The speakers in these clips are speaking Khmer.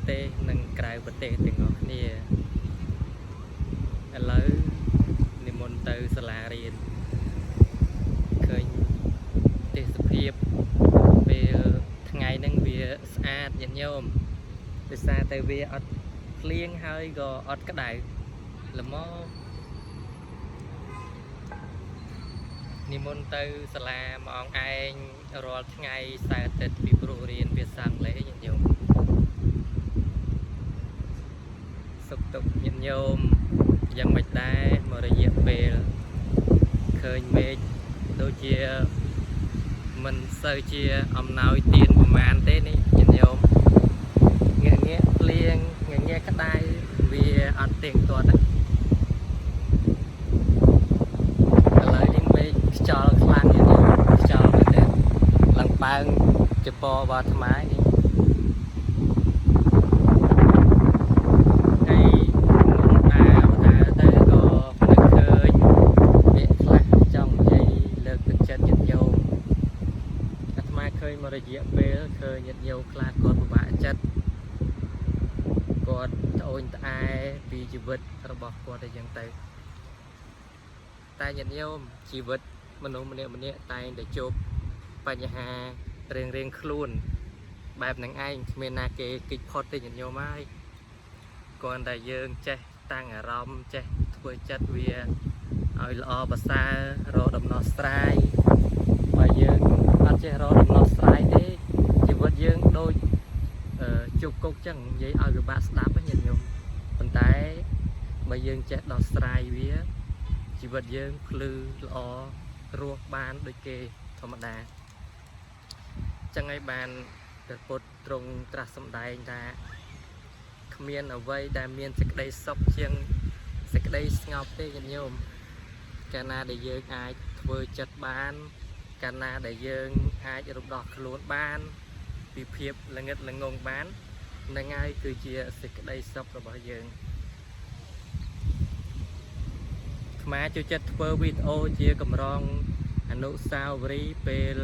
ទេសនិងក្រៅប្រទេសទាំងអស់គ្នាឥឡូវនិមន្តទៅសាលារៀនឃើញទេសភាពពេលថ្ងៃហ្នឹងវាស្អាតញាតិញោមដោយសារតែវាអត់ភ្លៀងហើយក៏អត់ក្តៅល្មមនិមន្តទៅសាលាម៉ោងឯងរាល់ថ្ងៃសៅរ៍អាទិត្យពីព្រោះរៀនភាសាអង់គ្លេសញាតិញោមសុខទុក្ខញាតិញោមយ៉ាងមិនដែរមករយៈពេលឃើញមេឃដូចជាមិនសូវជាអំណោយទានប្រមាណទេនេះញាតិញោមងាកភ្លៀងងាកក្តៅវាអត់ទៀងទាត់ឥឡូវនេះមេឃខ្យល់ខ្លាំងញាតិញោមខ្យល់មែនទេឡើងបើងជាពណ៌បោះថ្មនេះរយៈពេលឃើញញាតិញោមខ្លះគាត់ពិបាកចិត្តគាត់ត្អូញត្អែពីជីវិតរបស់គាត់តែយ៉ាងទៅតែញាតិញោមជីវិតមនុស្សម្នាក់តែងតែជួបបញ្ហារៀងខ្លួនបែបហ្នឹងឯងគ្មានណាគេគេចផុតទេញាតិញោមហើយគ្រាន់តែយើងចេះតាំងអារម្មណ៍ចេះធ្វើចិត្តវាឲ្យល្អប្រសើររកដំណោះស្រាយបើយើងអត់ចេះរកដំណោះស្រាយទេជីវិតយើងដូចជុកគុកចឹងនិយាយឲ្យពិបាកស្ដាប់ញាតិញោមប៉ុន្តែបើយើងចេះដោះស្រាយវាជីវិតយើងភ្លឺល្អរស់បានដូចគេធម្មតាចឹងហើយបានព្រះពុទ្ធទ្រង់ត្រាស់សម្ដែងថាគ្មានអ្វីដែលមានសេចក្តីសុខជាងសេចក្តីស្ងប់ទេញាតិញោមកាលណាដែលយើងអាចធ្វើចិត្តបានកាលណាដែលយើងអាចរំដោះខ្លួនបានពីភាពល្ងឹតល្ងងបាននឹងហើយគឺជាសេចក្តីសុខរបស់យើងខ្មែរចូលចិត្តធ្វើវីដេអូជាកម្រងអនុស្សាវរីយ៍ពេល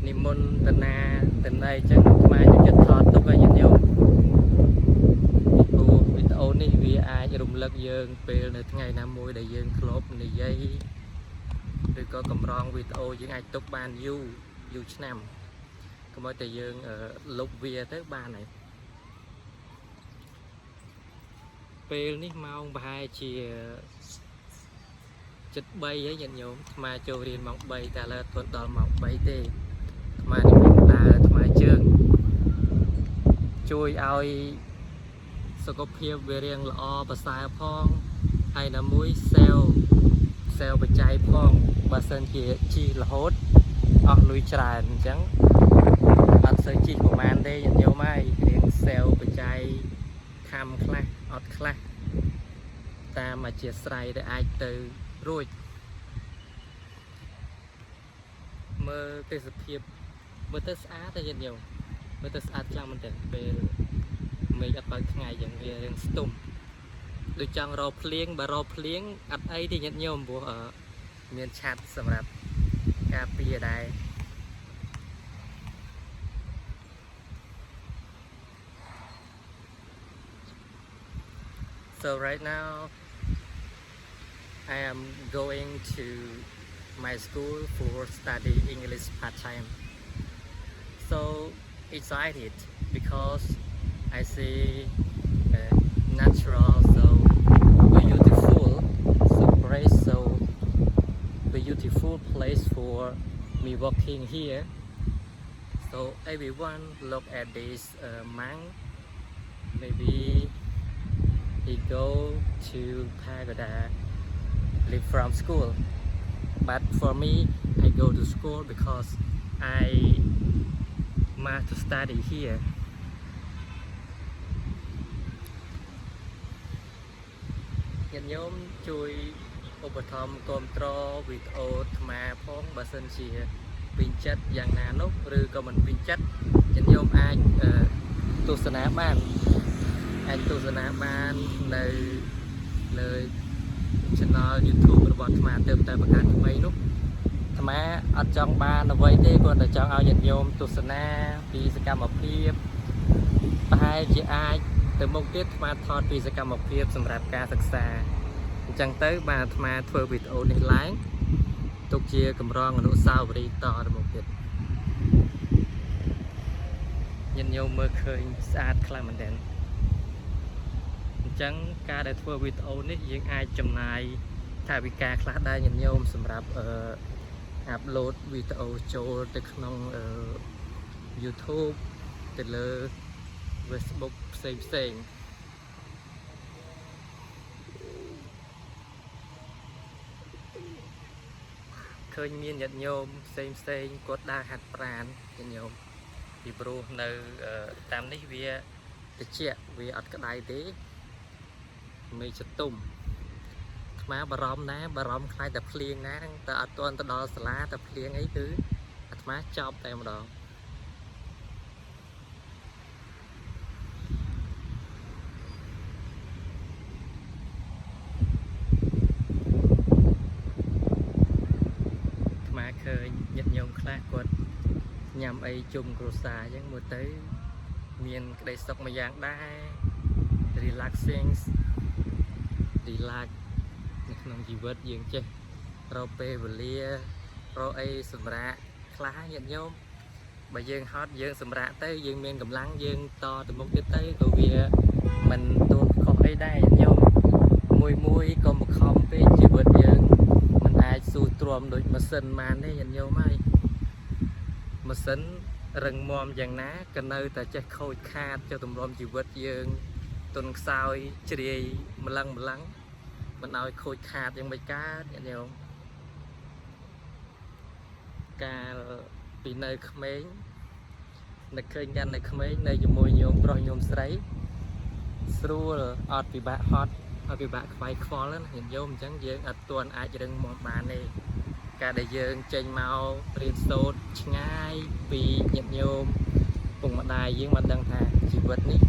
និមន្តនាទៅណីអញ្ចឹងខ្មែរចូលចិត្តថតទុកឲ្យញាតិញោមពីវីដេអូនេះវាអាចរំលឹកយើងពេលនៅថ្ងៃណាមួយដែលយើងធ្លាប់និយាយឬក៏កម្រងវីដេអូយើងអាចទុកបានយូរឆ្នាំកុំឲ្យតែយើងលុបវាទៅបានហើយពេលនេះម៉ោងប្រហែលជា7:03ហើយញាតិញោមអាត្មាចូលរៀនម៉ោង3តែឥឡូវទាន់ដល់ម៉ោង3ទេអាត្មានេះមានដើរអាត្មាជើងជួយឲ្យសុខភាពវារៀងល្អប្រសើរផងហើយណាមួយសែលបច្ច័យផងបើសិនជាជីរហូតអស់លុយច្រើនអញ្ចឹងអត់សូវជីប្រហែលទេញាតិញោមហើយរៀងសែលបច្ច័យខំខ្លះអត់ខ្លះតាមអធិស្ឋានដែលអាចទៅរួចមើលទេសភាពមើលទៅស្អាតទេញាតិញោមមើលទៅស្អាតខ្លាំងមែនទែនពេលមេឃអត់បើកថ្ងៃយ៉ាងវារៀងស្ទុំដូចចង់រកភ្លៀងបើរកភ្លៀងអត់អីទេញាតិញោមព្រោះមានឆ័ត្រសម្រាប់ការពារដែរ So right now I am going to my school for study English part-time so excited because I see natural so beautiful so great so beautiful place for me walking here so everyone look at this monk maybe he go to Pagoda live from school but for me I go to school because I must to study hereញាតិញោមជួយឧបត្ថម្ភគាំទ្រវីដេអូអាត្មាផងបើសិនជាពេញចិត្តយ៉ាងណានោះឬក៏មិនពេញចិត្តញាតិញោមអាចទស្សនាបាននៅលើ channel YouTube របស់អាត្មាទៅតែបង្កើតថ្មីនោះអាត្មាអត់ចង់បានអ្វីទេគ្រាន់តែចង់ឲ្យញាតិញោមទស្សនាពីសកម្មភាព ប្រហែលជាអាចទៅមុខទៀតអាត្មាថតពីសកម្មភាពសម្រាប់ការសិក្សាអញ្ចឹងទៅបានអាត្មាធ្វើវីដេអូនេះឡើងទុកជាកម្រងអនុស្សាវរីយ៍តទៅមុខទៀតញាតិញោមមើលឃើញស្អាតខ្លាំងមែនទែនអញ្ចឹងការដែលធ្វើវីដេអូនេះយើងអាចចំណាយថវិកាខ្លះដែរញាតិញោមសម្រាប់អាប់ឡូតវីដេអូចូលទៅក្នុងYouTube ទៅលើ Facebook ផ្សេងឃើញមានញាតិញោមផ្សេងគាត់ដើរហាត់ប្រាណញាតិញោមពីព្រោះនៅតាមនេះវាត្រជាក់វាអត់ក្តៅទេមេចតុំអាត្មាបារម្ភណាបារម្ភខ្លាចតែភ្លៀងណាហ្នឹងតែអត់ទាន់ទៅដល់សាលាតែភ្លៀងអីគឺអាត្មាចប់តែម្ដងឃើញញាតិញោមខ្លះគាត់ញ៉ាំអីជុំគ្រួសារអញ្ចឹងមើលទៅមានក្តីសុខមួយយ៉ាងដែរ relaxing relax នៅក្នុងជីវិតយើងចេះរកពេលវេលារកអីសម្រាប់ខ្លះញាតិញោមបើយើងហត់យើងសម្រាប់ទៅយើងមានកម្លាំងយើងតទៅមុខទៀតទៅក៏វាមិនទួនខុសអីដែរញាតិញោមមួយក៏មកខំពេកជីវិតយើងមិនអាចស៊ូទ្រាំដូចម៉ាស៊ីនបានទេញាតិញោមហើយម៉ាស៊ីនរឹងមាំយ៉ាងណាក៏នៅតែចេះខូចខាតចុះទម្រាំជីវិតយើងទុនខ្សោយជ្រាយម្លឹងមិនឲ្យខូចខាតយ៉ាងមិនកើតញាតិញោមកាលពីនៅក្មេងនឹកឃើញកាន់នៅក្មេងនៅជាមួយញោមប្រុសញោមស្រីស្រួលអត់ពិបាកហត់អត់ពិបាកខ្វាយខ្វល់ណាញាតិញោមអញ្ចឹងយើងអត់ទាន់អាចរឹងមាំបានទេការដែលយើងចេញមករៀនសូត្រឆ្ងាយពីញាតិញោមពុកម្ដាយយើងមិនដឹងថាជីវិតនេះ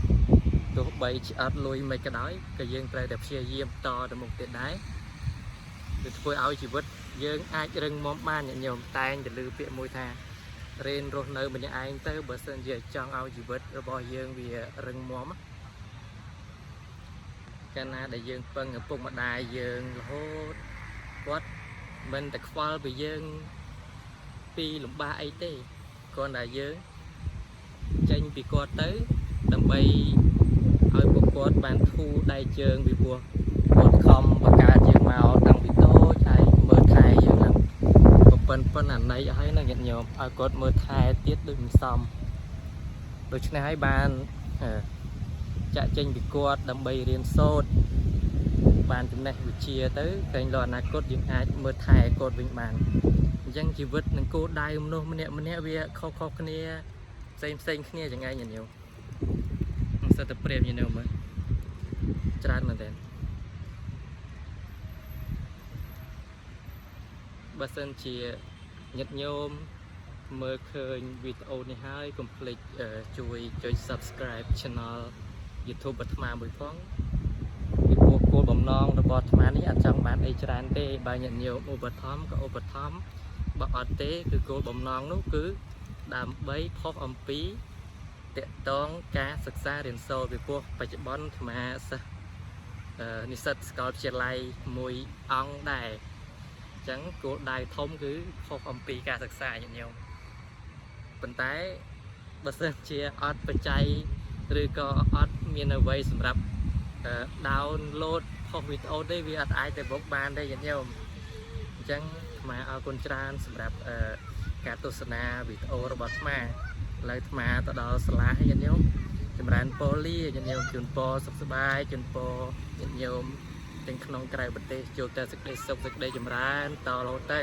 ទោះបីឆ្អត់លុយមិនក៏ដោយក៏យើងត្រូវតែព្យាយាមតទៅមុខទៀតដែរវាធ្វើឲ្យជីវិតយើងអាចរឹងមាំបានញាតិញោមតែងតែឮពាក្យមួយថារៀនរស់នៅម្នាក់ឯងទៅបើសិនជាចង់ឲ្យជីវិតរបស់យើងវារឹងមាំកាលណាដែលយើងពឹងឪពុកម្ដាយយើងរហូតគាត់មិនតែខ្វល់ពីយើងពីលំបាកអីទេគ្រាន់តែយើងចេញពីគាត់ទៅដើម្បីឲ្យពួកគាត់បានធូរដៃជើងពីព្រោះគាត់ខំបង្កើតយើងមកតាំងពីតូចហើយមើលថែយើងឡើងប៉ុណ្ណាណៃឲ្យនឹងញាតិញោមឲ្យគាត់មើលថែទៀតដូចមិនសមដូច្នេះហើយបានចាក់ចេញពីគាត់ដើម្បីរៀនសូត្របានចំណេះវិជ្ជាទៅតែលើអនាគតយើងអាចមើលថែគាត់វិញបានអញ្ចឹងជីវិតនឹងគោលដៅមនុស្សម្នាក់វាខុសគ្នាផ្សេងគ្នាយ៉ាងឯងញាតិញោមសិតតែព្រាមញាតិញោមមើលច្រើនមែនតើបើសិនជាញាតិញោមមើលឃើញវីដេអូនេះហើយកុំភ្លេចជួយចុច Subscribe Channel YouTube អាត្មាមួយផងពីព្រោះគោលបំណងរបស់អាត្មានេះអត់ចង់បានអីច្រើនទេបើញាតិញោមឧបត្ថម្ភក៏ឧបត្ថម្ភបើអត់ទេគឺគោលបំណងនោះគឺដើម្បីផុសអំពីតកតងការសិក្សារៀនសូត្រពីព្រោះបច្ចុប្បន្នអាត្មាសិស្សនិស្សិតសាកលវិទ្យាល័យមួយអង្គដែរអញ្ចឹងគោលដៅធំគឺផុសអំពីការសិក្សាញាតិញោមប៉ុន្តែបើសិនជាអត់បច្ច័យឬក៏អត់មានអ្វីសម្រាប់download ផុសវីដេអូទេវាអត់អាចទៅបុកបានទេញាតិញោមអញ្ចឹងអាត្មាអរគុណច្រើនសម្រាប់ការទស្សនាវីដេអូរបស់អាត្មាឥឡូវអាត្មាទៅដល់សាលាញាតិញោមចម្រើនពរលាញាតិញោមជូនពរសុខសប្បាយជូនពរញាតិញោមទាំងក្នុងក្រៅប្រទេសជួបតែសេចក្តីសុខសេចក្តីចម្រើនតរហូតទៅ